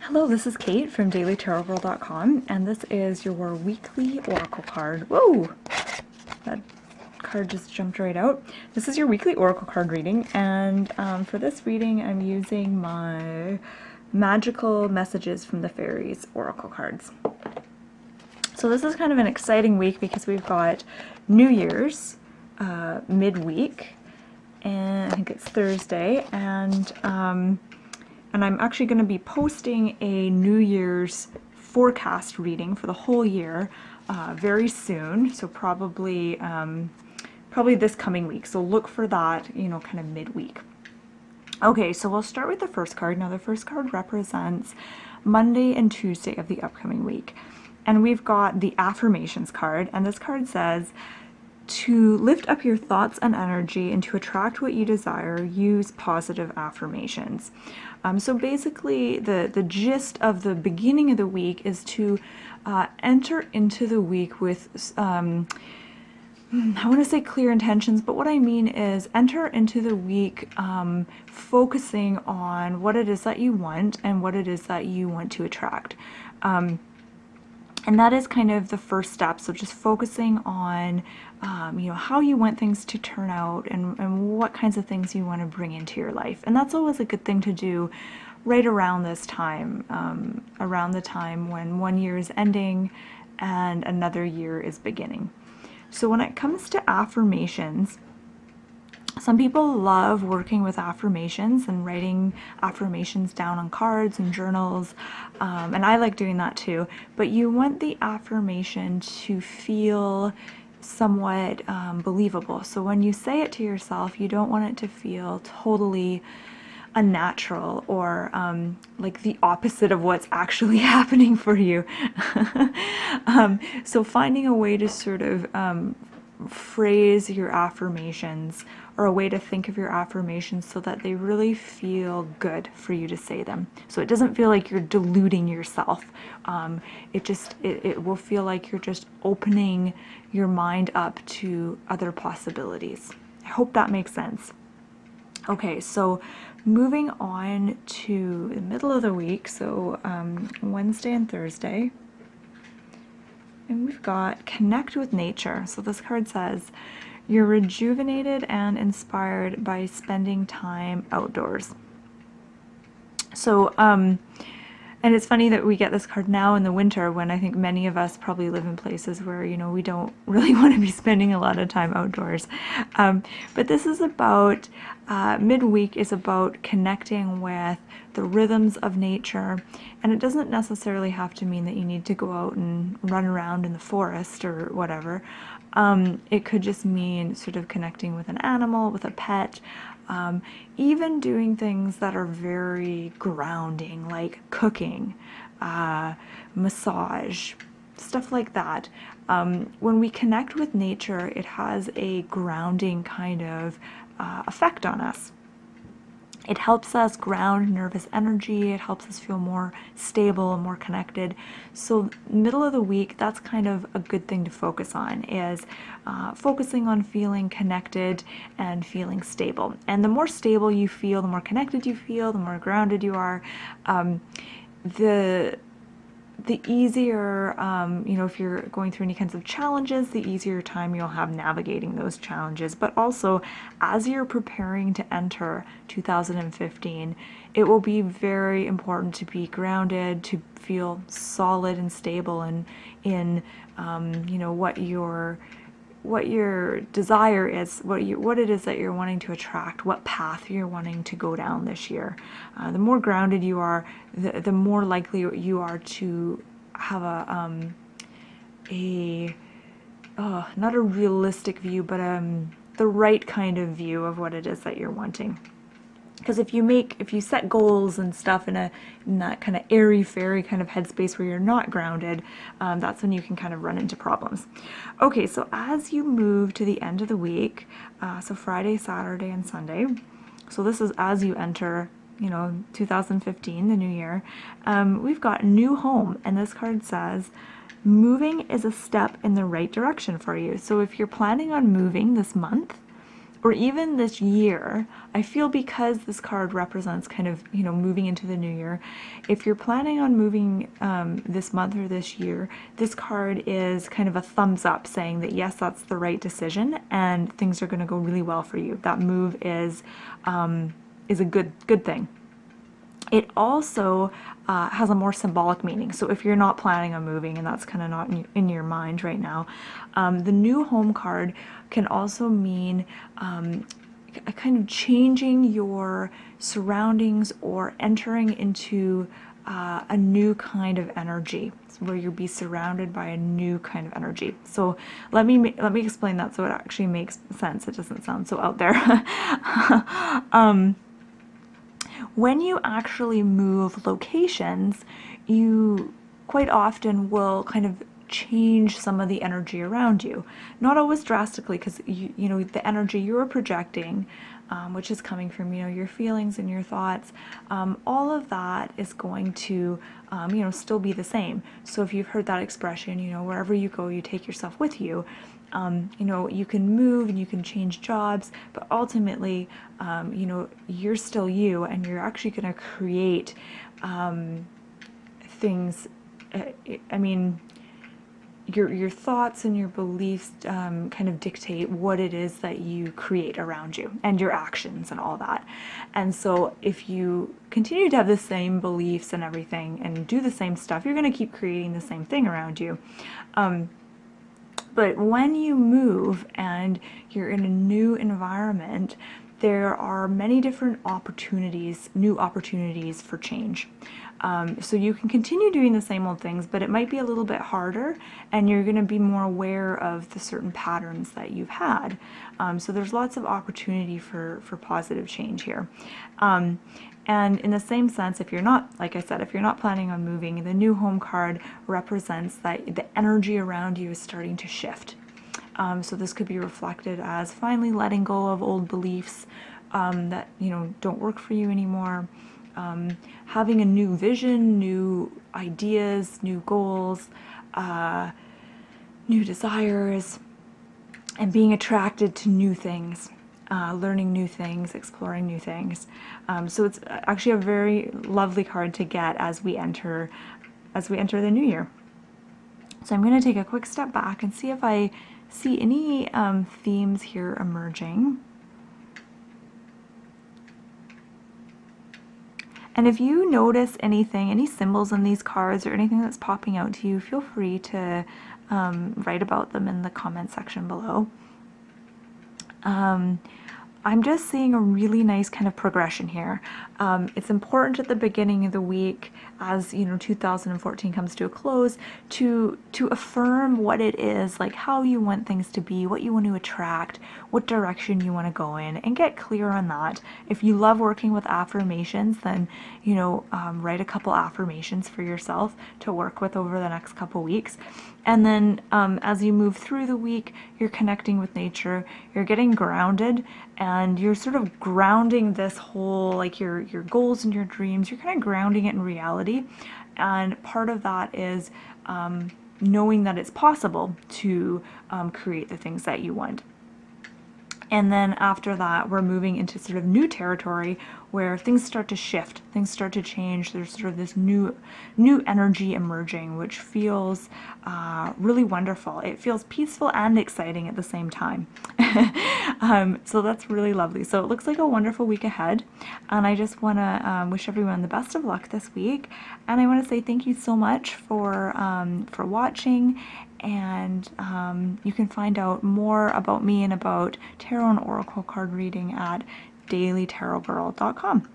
Hello, this is Kate from dailytarotgirl.com, and this is your weekly oracle card. Whoa! That card just jumped right out. This is your weekly oracle card reading, and for this reading I'm using my Magical Messages from the Fairies oracle cards. So this is kind of an exciting week because we've got New Year's midweek, and I think it's Thursday, and I'm actually going to be posting a New Year's forecast reading for the whole year very soon, so probably this coming week. So look for that, kind of midweek. Okay, so we'll start with the first card. Now the first card represents Monday and Tuesday of the upcoming week. And we've got the affirmations card, and this card says, to lift up your thoughts and energy and to attract what you desire, use positive affirmations. So basically the gist of the beginning of the week is to enter into the week with, I want to say clear intentions, but what I mean is enter into the week focusing on what it is that you want and what it is that you want to attract. And that is kind of the first step. So just focusing on, how you want things to turn out and what kinds of things you want to bring into your life. And that's always a good thing to do right around this time, around the time when one year is ending and another year is beginning. So when it comes to affirmations, some people love working with affirmations and writing affirmations down on cards and journals, and I like doing that too, but you want the affirmation to feel somewhat believable. So when you say it to yourself, you don't want it to feel totally unnatural or like the opposite of what's actually happening for you. So finding a way to sort of phrase your affirmations, or a way to think of your affirmations so that they really feel good for you to say them. So it doesn't feel like you're deluding yourself. It will feel like you're just opening your mind up to other possibilities. I hope that makes sense. Okay, so moving on to the middle of the week, so Wednesday and Thursday. And we've got connect with nature. So this card says, you're rejuvenated and inspired by spending time outdoors. So, and it's funny that we get this card now in the winter when I think many of us probably live in places where, we don't really want to be spending a lot of time outdoors. But this is about, midweek is about connecting with the rhythms of nature. And it doesn't necessarily have to mean that you need to go out and run around in the forest or whatever. It could just mean sort of connecting with an animal, with a pet, even doing things that are very grounding, like cooking, massage, stuff like that. When we connect with nature, it has a grounding kind of effect on us. It helps us ground nervous energy, it helps us feel more stable and more connected. So middle of the week, that's kind of a good thing to focus on, is focusing on feeling connected and feeling stable. And the more stable you feel, the more connected you feel, the more grounded you are, the easier, if you're going through any kinds of challenges, the easier time you'll have navigating those challenges. But also, as you're preparing to enter 2015, it will be very important to be grounded, to feel solid and stable in what your desire is, what it is that you're wanting to attract, what path you're wanting to go down this year. The more grounded you are, the more likely you are to have not a realistic view, but the right kind of view of what it is that you're wanting. Because if you set goals and stuff in that kind of airy-fairy kind of headspace where you're not grounded, that's when you can kind of run into problems. Okay, so as you move to the end of the week, so Friday, Saturday, and Sunday, so this is as you enter, 2015, the new year, we've got new home, and this card says, moving is a step in the right direction for you. So if you're planning on moving this month, or even this year, I feel because this card represents kind of, you know, moving into the new year, if you're planning on moving this month or this year, this card is kind of a thumbs up saying that yes, that's the right decision and things are going to go really well for you. That move is a good thing. It also has a more symbolic meaning. So if you're not planning on moving and that's kind of not in your mind right now, the new home card can also mean a kind of changing your surroundings or entering into a new kind of energy, where you'll be surrounded by a new kind of energy. So let me explain that so it actually makes sense. It doesn't sound so out there. When you actually move locations, you quite often will kind of change some of the energy around you. Not always drastically, because you know the energy you're projecting, which is coming from, you know, your feelings and your thoughts, all of that is going to you know, still be the same. So if you've heard that expression, you know, wherever you go, you take yourself with you. You know, you can move and you can change jobs, but ultimately, you know, you're still you, and you're actually going to create things. I mean, your thoughts and your beliefs kind of dictate what it is that you create around you, and your actions and all that. And so if you continue to have the same beliefs and everything and do the same stuff, you're going to keep creating the same thing around you. But when you move and you're in a new environment, there are many different opportunities, new opportunities for change. So you can continue doing the same old things, but it might be a little bit harder, and you're going to be more aware of the certain patterns that you've had. So there's lots of opportunity for positive change here. And in the same sense, if you're not, like I said, if you're not planning on moving, the new home card represents that the energy around you is starting to shift. So this could be reflected as finally letting go of old beliefs that, you know, don't work for you anymore. Having a new vision, new ideas, new goals, new desires, and being attracted to new things. Learning new things, exploring new things. So it's actually a very lovely card to get as we enter the new year. So I'm going to take a quick step back and see if I see any themes here emerging. And if you notice anything, any symbols in these cards or anything that's popping out to you, feel free to write about them in the comment section below. I'm just seeing a really nice kind of progression here. It's important at the beginning of the week, as you know, 2014 comes to a close, to affirm what it is, like how you want things to be, what you want to attract, what direction you want to go in, and get clear on that. If you love working with affirmations, then, you know, write a couple affirmations for yourself to work with over the next couple weeks. And then as you move through the week, you're connecting with nature, you're getting grounded, and you're sort of grounding this whole, like your goals and your dreams, you're kind of grounding it in reality. And part of that is knowing that it's possible to create the things that you want. And then after that, we're moving into sort of new territory where things start to shift, things start to change. There's sort of this new energy emerging, which feels really wonderful. It feels peaceful and exciting at the same time. So that's really lovely. So it looks like a wonderful week ahead. And I just want to wish everyone the best of luck this week. And I want to say thank you so much for watching. And you can find out more about me and about tarot and oracle card reading at dailytarotgirl.com.